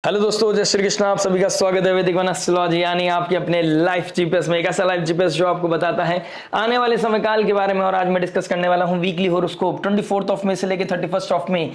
Hello दोस्तों, जय श्री कृष्ण। आप सभी का स्वागत है वैदिक वन एस्ट्रोलॉजी यानी आपके अपने लाइफ जीपीएस में। एक ऐसा लाइफ जीपीएस जो आपको बताता है आने वाले समय काल के बारे में। और आज मैं डिस्कस करने वाला हूं वीकली हॉरोस्कोप 24 मई से लेकर 31 मई।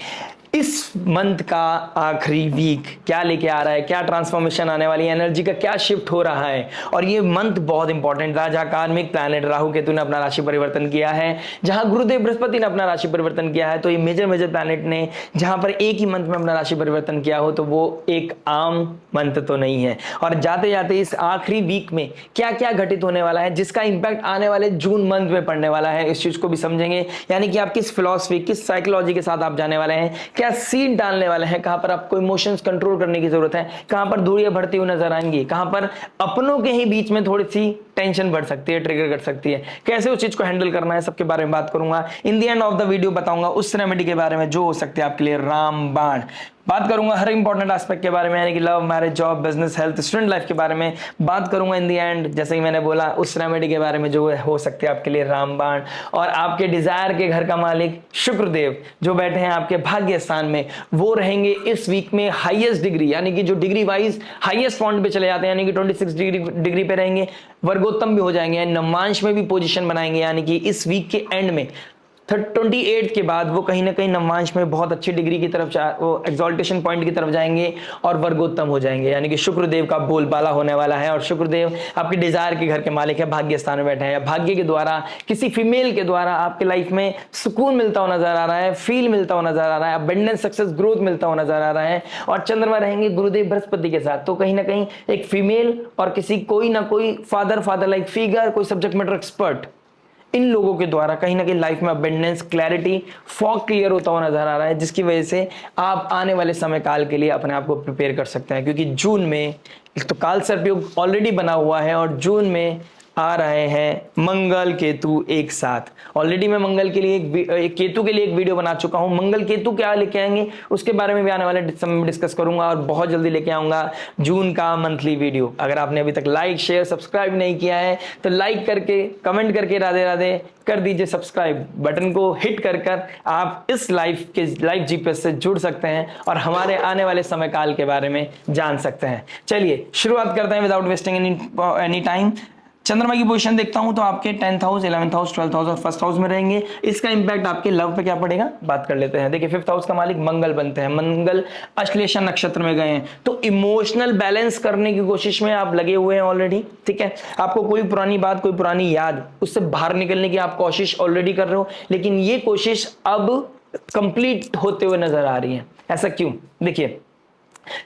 इस मंथ का आखिरी वीक क्या लेके आ रहा है, क्या ट्रांसफॉर्मेशन आने वाली है, एनर्जी का क्या शिफ्ट हो रहा है। और ये मंथ बहुत इंपॉर्टेंट रहा जहां कार्मिक प्लैनेट राहु केतु ने अपना राशि परिवर्तन किया है, जहां गुरुदेव बृहस्पति ने अपना राशि परिवर्तन किया है। तो ये मेजर प्लैनेट ने जहां पर एक ही मंथ में अपना राशि परिवर्तन किया हो तो वो एक आम मंथ तो नहीं है। और जाते जाते इस आखिरी वीक में क्या क्या घटित होने वाला है जिसका इंपैक्ट आने वाले जून मंथ में पड़ने वाला है, इस चीज को भी समझेंगे। यानी कि आप किस फिलॉसफी, किस साइकोलॉजी के साथ आप जाने वाले हैं, क्या सीड डालने वाले हैं, कहां पर आपको इमोशंस कंट्रोल करने की जरूरत है, कहां पर दूरियां बढ़ती हुई नजर आएंगी, कहां पर अपनों के ही बीच में थोड़ी सी टेंशन बढ़ सकती है, ट्रिगर कर सकती है, कैसे उस चीज को हैंडल करना है, सबके बारे में बात करूंगा। In the end of the video बताऊंगा उस रेमेडी के बारे में जो हो सकते हैं आपके लिए रामबाण। बात करूंगा हर इंपॉर्टेंट एस्पेक्ट के बारे में, यानी कि love, marriage, job, business, health, student life के बारे में बात करूंगा। इन दी एंड जैसे कि मैंने बोला उस रेमेडी के बारे में जो हो सकते हैं आपके लिए रामबाण। और आपके डिजायर के घर का मालिक शुक्रदेव जो बैठे हैं आपके भाग्य स्थान में, वो रहेंगे इस वीक में हाईएस्ट डिग्री, यानी कि जो डिग्री वाइज हाईएस्ट पॉइंट पे चले जाते हैं, यानी कि 26 डिग्री पे रहेंगे, वर्गोत्तम भी हो जाएंगे, नवमांश में भी पोजीशन बनाएंगे। यानी कि इस वीक के एंड में 28 के बाद वो कहीं ना कहीं नवमांश में बहुत अच्छी डिग्री की तरफ वो एक्सॉल्टेशन पॉइंट की तरफ जाएंगे और वर्गोत्तम हो जाएंगे। यानी कि शुक्रदेव का बोलबाला होने वाला है। और शुक्रदेव आपके डिजायर के घर के मालिक है, भाग्य स्थान में बैठे हैं। भाग्य के द्वारा किसी फीमेल के द्वारा आपके लाइफ में सुकून मिलता हुआ नजर आ रहा है, फील मिलता हुआ नजर आ रहा है, अबंडेंस, सक्सेस, ग्रोथ मिलता हुआ नजर आ रहा है। और चंद्रमा रहेंगे गुरुदेव बृहस्पति के साथ, तो कहीं ना कहीं एक फीमेल और किसी कोई ना कोई फादर लाइक फिगर, कोई सब्जेक्ट मैटर एक्सपर्ट, इन लोगों के द्वारा कहीं ना कहीं लाइफ में अबंडेंस, क्लैरिटी, फॉग क्लियर होता हुआ नजर आ रहा है, जिसकी वजह से आप आने वाले समय काल के लिए अपने आप को प्रिपेयर कर सकते हैं। क्योंकि जून में एक तो काल सर्पयोग ऑलरेडी बना हुआ है और जून में आ रहे हैं मंगल केतु एक साथ। ऑलरेडी मैं मंगल के लिए एक केतु के लिए एक वीडियो बना चुका हूं। मंगल केतु क्या लेके आएंगे उसके बारे में भी आने वाले समय में डिस्कस करूंगा। और बहुत जल्दी लेके आऊंगा जून का मंथली वीडियो। अगर आपने अभी तक लाइक, शेयर, सब्सक्राइब नहीं किया है तो लाइक करके, कमेंट करके राधे राधे कर दीजिए। सब्सक्राइब बटन को हिट कर आप इस लाइफ जीपीएस से जुड़ सकते हैं और हमारे आने वाले समय काल के बारे में जान सकते हैं। चलिए शुरुआत करते हैं विदाउट वेस्टिंग एनी टाइम। चंद्रमा की पोजीशन देखता हूं तो आपके 10th house, 11th house, 12th house और फर्स्ट हाउस में रहेंगे। इसका इंपैक्ट आपके लव पे क्या पड़ेगा बात कर लेते हैं। देखिए 5th हाउस का मालिक मंगल बनते हैं, मंगल अश्लेषा नक्षत्र में गए हैं, तो इमोशनल बैलेंस करने की कोशिश में आप लगे हुए हैं ऑलरेडी। ठीक है, आपको कोई पुरानी बात, कोई पुरानी याद, उससे बाहर निकलने की आप कोशिश ऑलरेडी कर रहे हो, लेकिन ये कोशिश अब कंप्लीट होते हुए नजर आ रही है। ऐसा क्यों? देखिए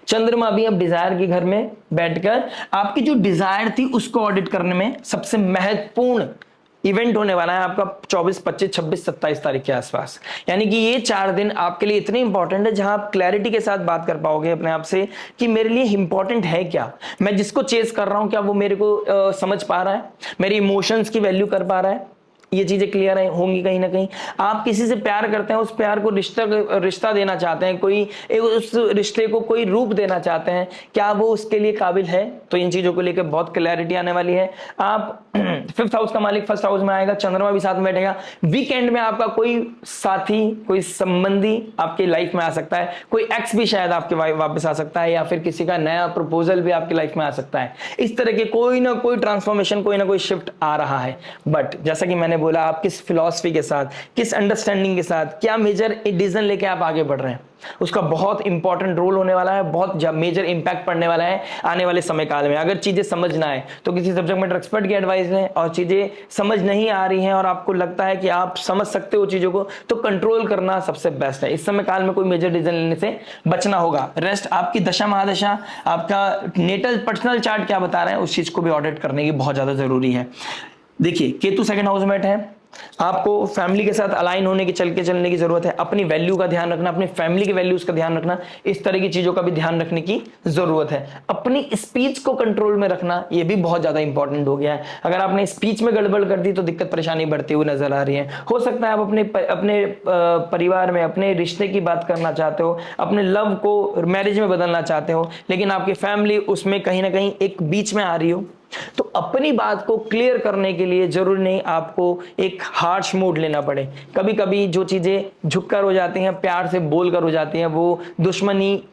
चंद्रमा भी अब डिजायर के घर में बैठकर आपकी जो डिजायर थी उसको ऑडिट करने में सबसे महत्वपूर्ण इवेंट होने वाला है आपका 24, 25, 26, 27 तारीख के आसपास। यानी कि ये 4 दिन आपके लिए इतने इंपॉर्टेंट है जहां आप क्लैरिटी के साथ बात कर पाओगे अपने आप से कि मेरे लिए इंपॉर्टेंट है क्या, मैं जिसको चेस कर रहा हूं क्या वो मेरे को समझ पा रहा है, मेरे इमोशंस की वैल्यू कर पा रहा है। ये चीजें क्लियर होंगी। कहीं ना कहीं आप किसी से प्यार करते हैं, उस प्यार को रिश्ता देना चाहते हैं, उस रिश्ते को कोई रूप देना चाहते हैं, क्या वो उसके लिए काबिल है? तो इन चीजों को लेकर बहुत क्लैरिटी आने वाली है। आप 5th हाउस का मालिक फर्स्ट हाउस में आएगा, चंद्रमा भी साथ में बैठेगा। वीकेंड में आपका कोई साथी, कोई संबंधी आपकी लाइफ में आ सकता है, कोई एक्स भी शायद आपके वापस आ सकता है, या फिर किसी का नया प्रपोजल भी आपकी लाइफ में आ सकता है। इस तरह के कोई ना कोई ट्रांसफॉर्मेशन, कोई ना कोई शिफ्ट आ रहा है। बट जैसा कि मैंने बोला, आप किस फिलॉसफी के साथ, किस अंडरस्टैंडिंग के साथ, क्या मेजर डिसीजन लेके आप आगे बढ़ रहे हैं, उसका बहुत इंपॉर्टेंट रोल होने वाला है, बहुत मेजर इंपैक्ट पड़ने वाला है आने वाले समय काल में। अगर चीजें समझना है तो किसी सब्जेक्ट मैटर एक्सपर्ट की एडवाइस लें, और चीजें समझ नहीं आ रही हैं और आपको लगता है कि आप समझ सकते हो चीजों को, तो कंट्रोल करना सबसे बेस्ट है। इस समय काल में कोई मेजर डिसीजन लेने से बचना होगा। रेस्ट आपकी दशा महादशा, आपका नेटल पर्सनल चार्ट क्या बता रहे हैं, उस चीज को भी ऑडिट करने की बहुत ज्यादा जरूरी है। देखिए केतु 2nd हाउस में बैठे हैं, आपको फैमिली के साथ अलाइन होने की, चलने की जरूरत है। अपनी वैल्यू का ध्यान रखना, अपनी फैमिली के वैल्यूज का ध्यान रखना, इस तरह की चीजों का भी ध्यान रखने की जरूरत है। अपनी स्पीच को कंट्रोल में रखना, यह भी बहुत ज्यादा इंपॉर्टेंट हो गया है। अगर आपने स्पीच में गड़बड़ कर दी तो दिक्कत परेशानी बढ़ती हुई नजर आ रही है। हो सकता है आप अपने परिवार में अपने रिश्ते की बात करना चाहते हो, अपने लव को मैरिज में बदलना चाहते हो, लेकिन आपकी फैमिली उसमें कहीं ना कहीं एक बीच में आ रही हो, तो अपनी बात को क्लियर करने के लिए जरूरी नहीं आपको एक हार्श मोड लेना पड़े। कभी कभी जो चीजें झुककर हो जाती हैं, प्यार से बोलकर हो जाती हैं, वो दुश्मनी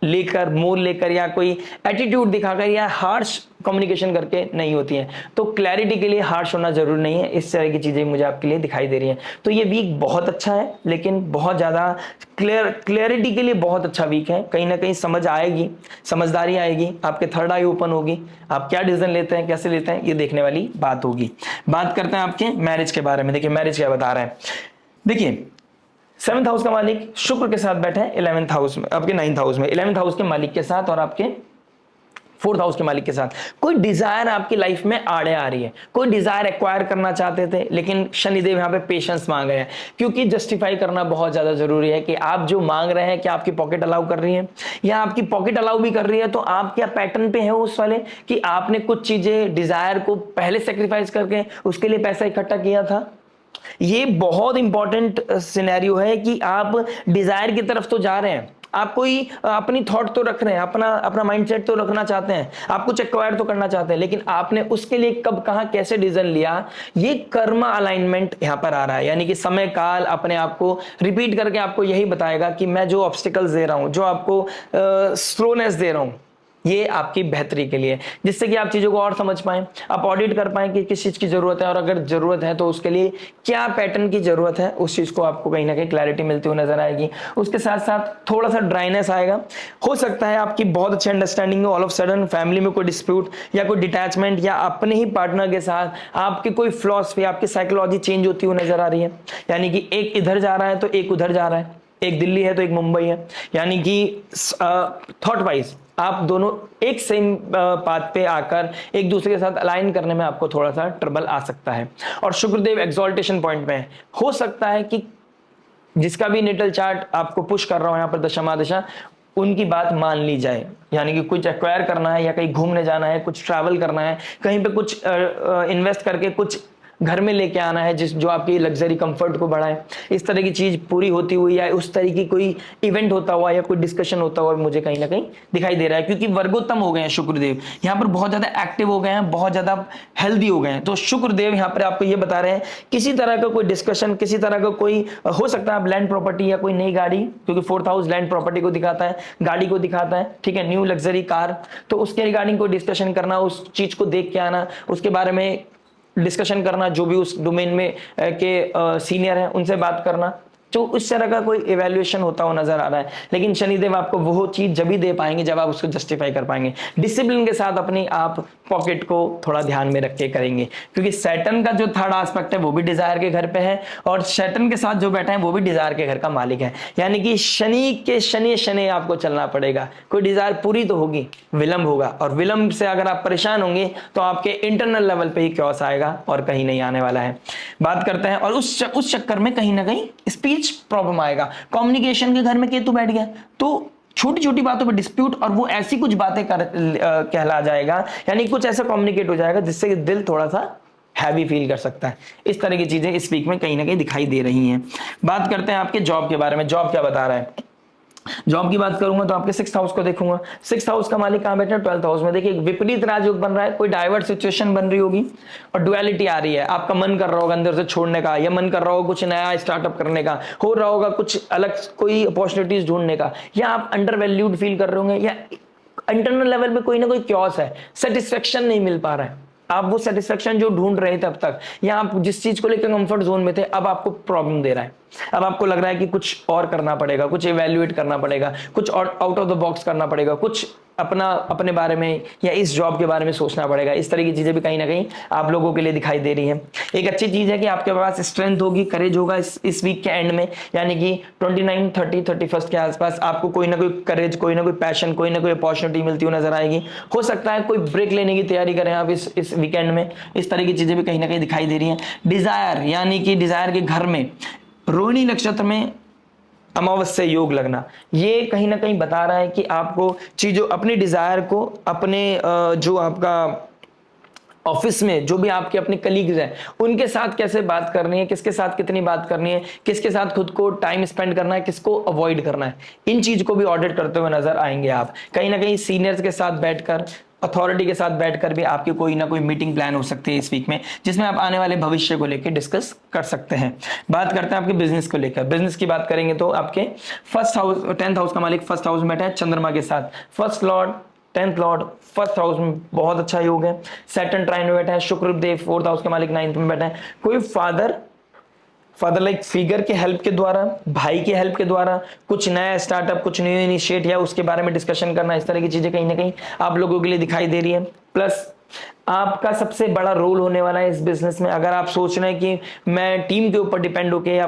लेकर, मोल लेकर या कोई एटीट्यूड दिखाकर या हार्श कम्युनिकेशन करके नहीं होती हैं। तो क्लैरिटी के लिए हार्श होना जरूरी नहीं है। इस तरह की चीजें मुझे आपके लिए दिखाई दे रही हैं। तो ये वीक बहुत अच्छा है, लेकिन बहुत ज्यादा क्लैरिटी के लिए बहुत अच्छा वीक है। कहीं ना कहीं समझ आएगी, समझदारी आएगी, आपके थर्ड आई ओपन होगी, आप क्या डिसीजन लेते हैं, कैसे लेते हैं, ये देखने वाली बात होगी। बात करते हैं आपके मैरिज के बारे में। देखिए मैरिज क्या बता रहा है। देखिए 7th हाउस का मालिक शुक्र के साथ बैठे हैं 11th हाउस में, आपके 9th हाउस में, 11th हाउस के मालिक के साथ और आपके 4th हाउस के मालिक के साथ। कोई डिजायर आपकी लाइफ में आड़े आ रही है, कोई डिजायर एक्वायर करना चाहते थे, लेकिन शनिदेव यहां पे पेशेंस मांग रहे हैं, क्योंकि जस्टिफाई करना बहुत ज्यादा जरूरी है कि आप जो मांग रहे हैं क्या आपकी पॉकेट अलाउ कर रही है, या आपकी पॉकेट अलाउ भी कर रही है तो आप क्या पैटर्न पे है उस वाले कि आपने कुछ चीजें डिजायर को पहले सेक्रीफाइस करके उसके लिए पैसा इकट्ठा किया था। ये बहुत इंपॉर्टेंट सिनेरियो है कि आप डिजायर की तरफ तो जा रहे हैं, आप कोई अपनी थॉट तो रख रहे हैं, अपना अपना माइंडसेट तो रखना चाहते हैं, आप कुछ एक्वायर तो करना चाहते हैं, लेकिन आपने उसके लिए कब कहां कैसे डिसीजन लिया, ये कर्मा अलाइनमेंट यहां पर आ रहा है। यानी कि समय काल अपने आप को रिपीट करके आपको यही बताएगा कि मैं जो ऑब्स्टिकल्स दे रहा हूं, जो आपको स्लोनेस दे रहा हूं, ये आपकी बेहतरी के लिए, जिससे कि आप चीजों को और समझ पाएं, आप ऑडिट कर पाएं कि किस चीज की जरूरत है, और अगर जरूरत है तो उसके लिए क्या पैटर्न की जरूरत है, उस चीज को आपको कहीं ना कहीं क्लैरिटी मिलती हुई नजर आएगी। उसके साथ साथ थोड़ा सा ड्राइनेस आएगा। हो सकता है आपकी बहुत अच्छी अंडरस्टैंडिंग हो, ऑल ऑफ सडन फैमिली में कोई डिस्प्यूट या कोई डिटैचमेंट या अपने ही पार्टनर के साथ आपकी कोई फिलॉसफी, आपकी साइकोलॉजी चेंज होती हुई नजर आ रही है। यानी कि एक इधर जा रहा है तो एक उधर जा रहा है, एक दिल्ली है तो एक मुंबई है, यानी कि थॉट वाइज आप दोनों एक सेम पाथ पे आकर एक दूसरे के साथ अलाइन करने में आपको थोड़ा सा ट्रबल आ सकता है। और शुक्रदेव एक्सॉल्टेशन पॉइंट में है, हो सकता है कि जिसका भी नेटल चार्ट आपको पुश कर रहा हो यहाँ पर दशा महादशा, उनकी बात मान ली जाए। यानी कि कुछ एक्वायर करना है या कहीं घूमने जाना है, कुछ ट्रैवल करना है, कहीं पे कुछ इन्वेस्ट करके कुछ घर में लेके आना है जिस जो आपकी लग्जरी कंफर्ट को बढ़ाए, इस तरह की चीज पूरी होती हुई या उस तरह की कोई इवेंट होता हुआ या कोई डिस्कशन होता हुआ मुझे कहीं ना कहीं दिखाई दे रहा है। क्योंकि वर्गोत्तम हो गए हैं शुक्रदेव, यहाँ पर बहुत ज्यादा एक्टिव हो गए हैं, बहुत ज्यादा हेल्दी हो गए हैं। तो शुक्रदेव यहाँ पर आपको ये बता रहे हैं किसी तरह का कोई डिस्कशन, किसी तरह का कोई हो सकता है आप लैंड प्रॉपर्टी या कोई नई गाड़ी, क्योंकि 4th हाउस लैंड प्रॉपर्टी को दिखाता है, गाड़ी को दिखाता है, ठीक है, न्यू लग्जरी कार, तो उसके रिगार्डिंग कोई डिस्कशन करना, उस चीज को देख के आना, उसके बारे में डिस्कशन करना, जो भी उस डोमेन में के सीनियर हैं उनसे बात करना, तो उस तरह का कोई इवैल्यूएशन होता हुआ नजर आ रहा है। लेकिन शनिदेव आपको वो चीज जब भी दे पाएंगे जब आप उसको जस्टिफाई कर पाएंगे, डिसिप्लिन के साथ अपनी आप पॉकेट को थोड़ा ध्यान में रख के करेंगे। क्योंकि सैटर्न का जो थर्ड एस्पेक्ट है वो भी डिजायर के घर पे है, और सैटर्न के साथ जो बैठा है वो भी डिजायर के घर का मालिक है। यानी कि शनि के शनि आपको चलना पड़ेगा। कोई डिजायर पूरी तो होगी, विलंब होगा, और विलंब से अगर आप परेशान होंगे तो आपके इंटरनल लेवल पे ही क्योस आएगा और कहीं नहीं आने वाला है। बात करते हैं, और उस चक्कर में कहीं ना कहीं स्पीच प्रॉब्लम आएगा। कम्युनिकेशन के घर में केतु बैठ गया तो छोटी छोटी बातों पे डिस्प्यूट, और वो ऐसी कुछ बातें कहला जाएगा, यानी कुछ ऐसा कम्युनिकेट हो जाएगा जिससे दिल थोड़ा सा हैवी फील कर सकता है। इस तरह की चीजें इस वीक में कहीं ना कहीं दिखाई दे रही हैं। बात करते हैं आपके जॉब के बारे में। जॉब क्या बता रहा है? जॉब की बात करूंगा तो आपके 6th हाउस को देखूंगा। 6th हाउस का मालिक कहां बैठा है? 12th हाउस में। देखिए विपरीत राजयोग बन रहा है, कोई डाइवर्ट सिचुएशन बन रही होगी और डुअलिटी आ रही है। आपका मन कर रहा होगा अंदर से छोड़ने का, या मन कर रहा होगा कुछ नया स्टार्टअप करने का, हो रहा होगा कुछ अलग कोई अपॉर्चुनिटीज ढूंढने का, या आप अंडर वैल्यूड फील कर रहे होंगे, या इंटरनल लेवल पे कोई ना कोई क्योस है, सेटिस्फेक्शन नहीं मिल पा रहा है। आप वो सेटिस्फेक्शन जो ढूंढ रहे थे अब तक, या आप जिस चीज को लेकर कंफर्ट जोन में थे, अब आपको प्रॉब्लम दे रहा है। अब आपको लग रहा है कि कुछ और करना पड़ेगा, कुछ इवैल्यूएट करना पड़ेगा, कुछ और आउट ऑफ द बॉक्स करना पड़ेगा, कुछ अपने बारे में या इस जॉब के बारे में सोचना पड़ेगा। इस तरह की चीजें भी कहीं ना कहीं आप लोगों के लिए दिखाई दे रही है। एक अच्छी चीज है कि आपके पास स्ट्रेंथ होगी, करेज होगा इस वीक के एंड में, यानी कि 29, 30, 31 के आसपास आपको कोई ना कोई करेज, कोई ना कोई पैशन, कोई ना कोई अपॉर्चुनिटी मिलती हुई नजर आएगी। हो सकता है कोई ब्रेक लेने की तैयारी करें आप इस वीकेंड में। इस तरह की चीजें भी कहीं ना कहीं दिखाई दे रही है। डिजायर, यानी कि डिजायर के घर में रोहिणी नक्षत्र में अमावस्या योग लगना, ये कहीं ना कहीं बता रहा है कि आपको चीजों, अपनी डिजायर को, अपने जो आपका ऑफिस में जो भी आपके अपने कलीग्स हैं उनके साथ कैसे बात करनी है, किसके साथ कितनी बात करनी है, किसके साथ खुद को टाइम स्पेंड करना है, किसको अवॉइड करना है, इन चीज को भी ऑडिट करते हुए नजर आएंगे आप। कहीं ना कहीं सीनियर्स के साथ बैठकर अथॉरिटी के साथ बैठकर भी आपकी कोई ना कोई मीटिंग प्लान हो सकती है इस वीक में, जिसमें आप आने वाले भविष्य को लेकर डिस्कस कर सकते हैं। बात करते हैं आपके बिजनेस को लेकर। बिजनेस की बात करेंगे तो आपके फर्स्ट हाउस, 10th हाउस का मालिक फर्स्ट हाउस में बैठा है चंद्रमा के साथ। First Lord 10th Lord first house में, बहुत अच्छा योग है। सैटर्न ट्राइन में बैठा है। शुक्रदेव 4th हाउस के मालिक 9th में बैठा है। कोई फादर लाइक फिगर के हेल्प के द्वारा, भाई के हेल्प के द्वारा कुछ नया स्टार्टअप, कुछ न्यू इनिशिएट या उसके बारे में डिस्कशन करना, इस तरह की चीजें कहीं ना कहीं आप लोगों के लिए दिखाई दे रही है। प्लस आपका सबसे बड़ा रोल होने वाला है इस बिजनेस में। अगर आप सोच रहे हैं कि मैं टीम के ऊपर डिपेंड होकर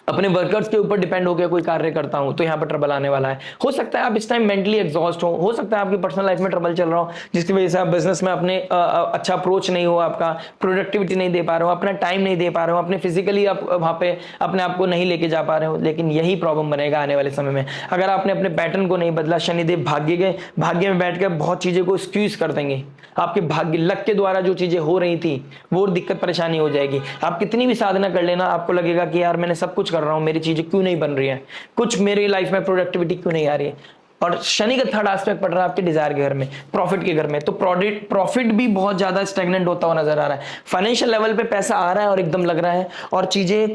अपने वर्कर्स के ऊपर डिपेंड होकर कोई कार्य करता हूं, तो यहां पर ट्रबल आने वाला है। हो सकता है आप इस टाइम मेंटली एग्जॉस्ट हो सकता है आपकी पर्सनल लाइफ में ट्रबल चल रहा हो, जिसकी वजह से आप बिजनेस में अपने अच्छा अप्रोच नहीं हो, आपका प्रोडक्टिविटी नहीं दे पा रहे हो, अपना टाइम नहीं दे पा रहे हो, अपने फिजिकली आप वहां पे अपने आप को नहीं लेके जा पा रहे हो। लेकिन यही प्रॉब्लम बनेगा आने वाले समय में अगर आपने अपने पैटर्न को नहीं बदला। शनिदेव भाग्य में बैठकर बहुत चीजें को स्क्यूज कर देंगे। आपके भाग्य लक के द्वारा जो चीजें हो रही थी वो दिक्कत परेशानी हो जाएगी। आप कितनी भी साधना कर लेना, आपको लगेगा कि यार मैंने सब कुछ कर रहा हूं, मेरी चीजें क्यों नहीं बन रही है, कुछ मेरी लाइफ में प्रोडक्टिविटी क्यों नहीं आ रही है। और शनि का थर्ड एस्पेक्ट पड़ रहा है आपके डिजायर के घर में, प्रॉफिट के घर में, तो प्रॉफिट भी बहुत ज्यादा स्टैग्नेंट होता हुआ नजर आ रहा है। फाइनेंशियल लेवल पे पैसा आ रहा है और एकदम लग रहा है और चीजें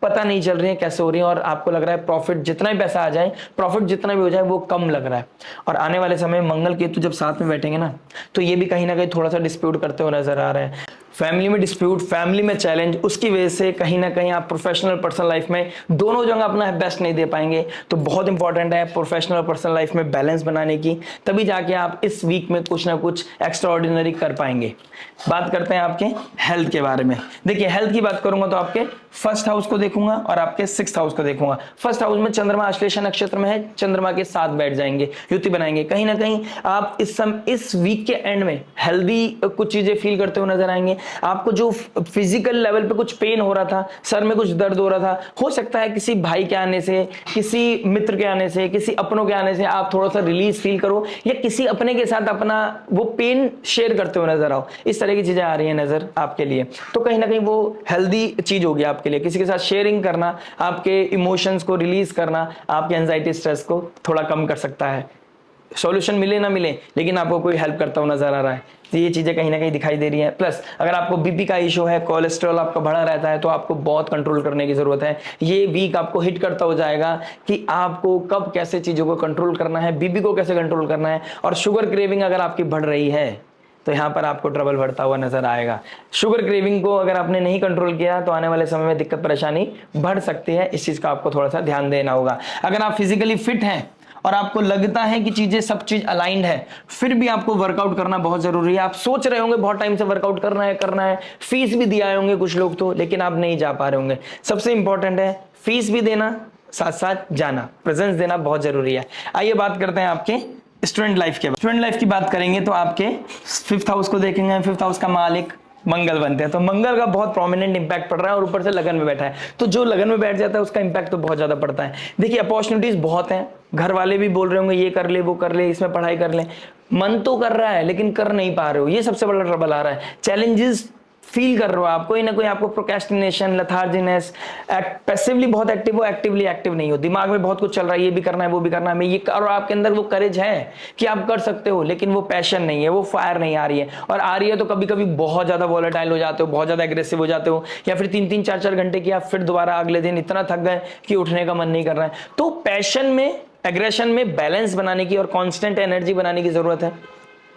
पता नहीं चल रही है कैसे हो रही है, और आपको लग रहा है प्रॉफिट जितना भी पैसा आ जाए, प्रॉफिट जितना भी हो जाए वो कम लग रहा है। और आने वाले समय मंगल केतु जब साथ में बैठेंगे ना, तो ये भी कहीं ना कहीं थोड़ा सा डिस्प्यूट करते हुए नजर आ रहे हैं। फैमिली में डिस्प्यूट, फैमिली में चैलेंज, उसकी वजह से कहीं ना कहीं आप प्रोफेशनल पर्सनल लाइफ में दोनों जगह अपना बेस्ट नहीं दे पाएंगे। तो बहुत इंपॉर्टेंट है प्रोफेशनल और पर्सनल लाइफ में बैलेंस बनाने की, तभी जाके आप इस वीक में कुछ ना कुछ एक्स्ट्रा ऑर्डिनरी कर पाएंगे। बात करते हैं आपके हेल्थ के बारे में। देखिए हेल्थ की बात करूंगा तो आपके फर्स्ट हाउस को देखूंगा और आपके 6th हाउस को देखूंगा। फर्स्ट हाउस में चंद्रमा आश्लेषा नक्षत्र में है, चंद्रमा के साथ बैठ जाएंगे, युति बनाएंगे। कहीं ना कहीं आप इस वीक के एंड में हेल्दी कुछ चीजें फील करते हुए नजर आएंगे। आपको जो फिजिकल लेवल पे कुछ पेन हो रहा था, सर में कुछ दर्द हो रहा था, हो सकता है किसी भाई के आने से, किसी मित्र के आने से, किसी अपनों के आने से आप थोड़ा सा रिलीज फील करो, या किसी अपने के साथ अपना वो पेन शेयर करते हुए नजर आओ। इस तरह की चीजें आ रही हैं नजर आपके लिए, तो कहीं ना कहीं वो हेल्दी चीज होगी आपके लिए। किसी के साथ शेयरिंग करना, आपके इमोशंस को रिलीज करना, आपके एंजाइटी स्ट्रेस को थोड़ा कम कर सकता है। सॉल्यूशन मिले ना मिले, लेकिन आपको कोई हेल्प करता हुआ नजर आ रहा है, तो ये चीजें कहीं ना कहीं दिखाई दे रही हैं। प्लस अगर आपको बीपी का इशू है, कोलेस्ट्रॉल आपका बढ़ा रहता है, तो आपको बहुत कंट्रोल करने की जरूरत है। ये वीक आपको हिट करता हो जाएगा कि आपको कब कैसे चीजों को कंट्रोल करना है, बीपी को कैसे कंट्रोल करना है। और शुगर क्रेविंग अगर आपकी बढ़ रही है तो यहाँ पर आपको ट्रबल बढ़ता हुआ नजर आएगा। शुगर क्रेविंग को अगर आपने नहीं कंट्रोल किया तो आने वाले समय में दिक्कत परेशानी बढ़ सकती है। इस चीज का आपको थोड़ा सा ध्यान देना होगा। अगर आप फिजिकली फिट हैं और आपको लगता है कि चीजें सब चीज अलाइंड है, फिर भी आपको वर्कआउट करना बहुत जरूरी है। आप सोच रहे होंगे बहुत टाइम से वर्कआउट करना है, फीस भी दिया होंगे कुछ लोग तो, लेकिन आप नहीं जा पा रहे होंगे। सबसे इंपॉर्टेंट है फीस भी देना, साथ साथ जाना, प्रेजेंस देना बहुत जरूरी है। आइए बात करते हैं आपके स्टूडेंट लाइफ के। स्टूडेंट लाइफ की बात करेंगे तो आपके 5th हाउस को देखेंगे। 5th हाउस का मालिक मंगल बनते हैं, तो मंगल का बहुत प्रोमिनेंट इंपैक्ट पड़ रहा है और ऊपर से लगन में बैठा है, तो जो लगन में बैठ जाता है उसका इंपैक्ट तो बहुत ज्यादा पड़ता है। देखिए अपॉर्चुनिटीज बहुत हैं, घर वाले भी बोल रहे होंगे ये कर ले वो कर ले, इसमें पढ़ाई कर ले, मन तो कर रहा है लेकिन कर नहीं पा रहे हो, ये सबसे बड़ा ट्रबल आ रहा है। चैलेंजेस फील कर रहे हो आप, कोई ना कोई आपको प्रोक्रेस्टिनेशन, लेथार्जीनेस, पैसिवली बहुत एक्टिव हो, एक्टिवली एक्टिव नहीं हो, दिमाग में बहुत कुछ चल रहा है, ये भी करना है वो भी करना है, मैं ये, और आपके अंदर वो करेज है कि आप कर सकते हो, लेकिन वो पैशन नहीं है, वो फायर नहीं आ रही है। और आ रही है तो कभी कभी बहुत ज्यादा वॉलेटाइल हो जाते हो, बहुत ज्यादा एग्रेसिव हो जाते हो, या फिर 3-3 4-4 घंटे की आप फिर दोबारा अगले दिन इतना थक गए कि उठने का मन नहीं कर रहा है। तो पैशन में, एग्रेशन में बैलेंस बनाने की और कांस्टेंट एनर्जी बनाने की जरूरत है।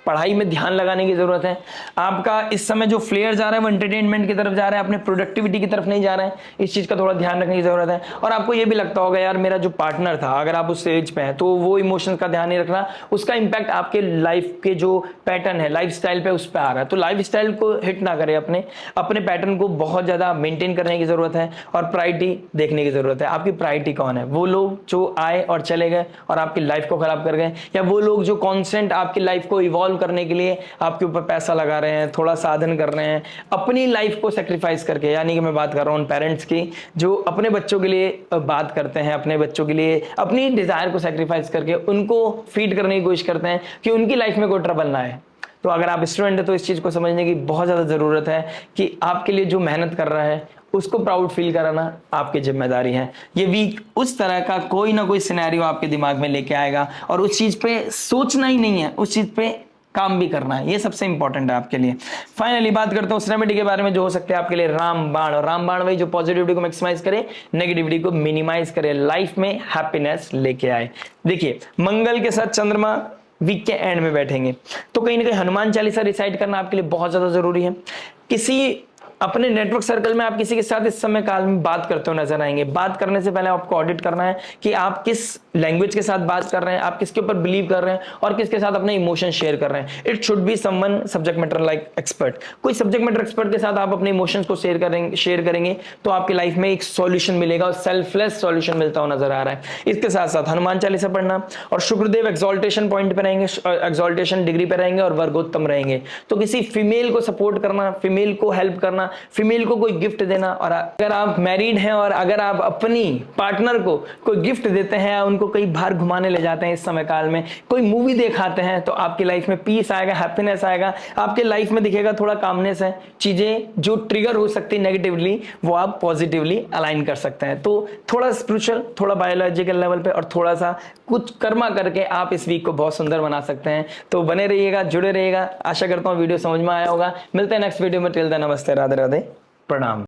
पढ़ाई में ध्यान लगाने की जरूरत है। आपका इस समय जो फ्लेयर जा रहा है वो एंटरटेनमेंट की तरफ जा रहा है, अपने प्रोडक्टिविटी की तरफ नहीं जा रहा है। इस चीज का थोड़ा ध्यान रखने की जरूरत है। और आपको ये भी लगता होगा यार मेरा जो पार्टनर था, अगर आप उस एज पे हैं तो वो इमोशंस का ध्यान नहीं रख रहा, उसका इंपैक्ट आपके लाइफ के जो पैटर्न है, लाइफ स्टाइल पे उस पर आ रहा है। तो लाइफ स्टाइल को हिट ना करे, अपने पैटर्न को बहुत ज्यादा मेंटेन करने की जरूरत है और प्रायोरिटी देखने की जरूरत है। आपकी प्रायोरिटी कौन है? वो लोग जो आए और चले गए और आपकी लाइफ को खराब कर गए, या वो लोग जो कॉन्स्टेंट आपकी लाइफ को इवॉल्व करने के लिए आपके ऊपर पैसा लगा रहे हैं, थोड़ा साधन कर रहे हैं, अपनी लाइफ को सेक्रीफाइस करके। यानी कि मैं बात कर रहा हूं उन पेरेंट्स की जो अपने बच्चों के लिए बात करते हैं, अपने बच्चों के लिए अपनी डिजायर को सेक्रीफाइस करके उनको फीड करने की कोशिश करते हैं कि उनकी लाइफ में कोई ट्रबल ना आए। तो अगर आप स्टूडेंट है तो इस चीज को समझने की बहुत ज्यादा जरूरत है कि आपके लिए जो मेहनत कर रहा है उसको प्राउड फील कराना आपकी जिम्मेदारी है। ये वीक उस तरह का कोई ना कोई सिनेरियो आपके दिमाग में लेके आएगा और उस चीज पे सोचना ही नहीं है, उस चीज पे काम भी करना है। ये सबसे इंपॉर्टेंट है आपके लिए। फाइनली बात करता हूं उस रेमेडी के बारे में जो हो सकते हैं आपके लिए रामबाण। और रामबाण वही जो पॉजिटिविटी को मैक्सिमाइज करे, नेगेटिविटी को मिनिमाइज करे, लाइफ में हैप्पीनेस लेके आए। देखिए, मंगल के साथ चंद्रमा वीक के एंड में बैठेंगे तो कहीं ना कहीं हनुमान चालीसा रिसाइट करना आपके लिए बहुत ज्यादा जरूरी है। किसी अपने नेटवर्क सर्कल में आप किसी के साथ इस समय काल में बात करते हो नजर आएंगे। बात करने से पहले आपको ऑडिट करना है कि आप किस लैंग्वेज के साथ बात कर रहे हैं, आप किसके ऊपर बिलीव कर रहे हैं और किसके साथ अपने इमोशन शेयर कर रहे हैं। It should be someone subject matter like expert. कोई सब्जेक्ट मैटर एक्सपर्ट के साथ आप अपने इमोशंस को शेयर करेंगे तो आपकी लाइफ में एक सॉल्यूशन मिलेगा और सेल्फलेस सॉल्यूशन मिलता हुआ नजर आ रहा है। इसके साथ साथ हनुमान चालीसा पढ़ना और शुक्रदेव एक्सॉल्टेशन पॉइंट पे रहेंगे, एक्सॉल्टेशन डिग्री पे रहेंगे और वर्गोत्तम रहेंगे। तो किसी फीमेल को सपोर्ट करना, फीमेल को हेल्प करना, फीमेल को कोई गिफ्ट देना। और अगर आप मैरिड हैं और अगर आप अपनी पार्टनर को कोई गिफ्ट देते हैं, उनको कहीं बाहर घुमाने ले जाते हैं इस समय काल में, कोई मूवी दिखाते हैं, तो आपकी लाइफ में पीस आएगा, हैप्पीनेस आएगा, आपके लाइफ में दिखेगा थोड़ा कामनेस है। चीजें जो ट्रिगर हो सकती है नेगेटिवली वो आप पॉजिटिवली अलाइन कर सकते हैं। तो थोड़ा स्पिरिचुअल, थोड़ा बायोलॉजिकल लेवल पे और थोड़ा सा कुछ कर्मा करके आप इस वीक को बहुत सुंदर बना सकते हैं। तो बने रहिएगा, जुड़े रहिएगा। आशा करता हूं वीडियो समझ में आया होगा। मिलते हैं नेक्स्ट वीडियो में। टिल देन नमस्ते, राधे राधे, प्रणाम।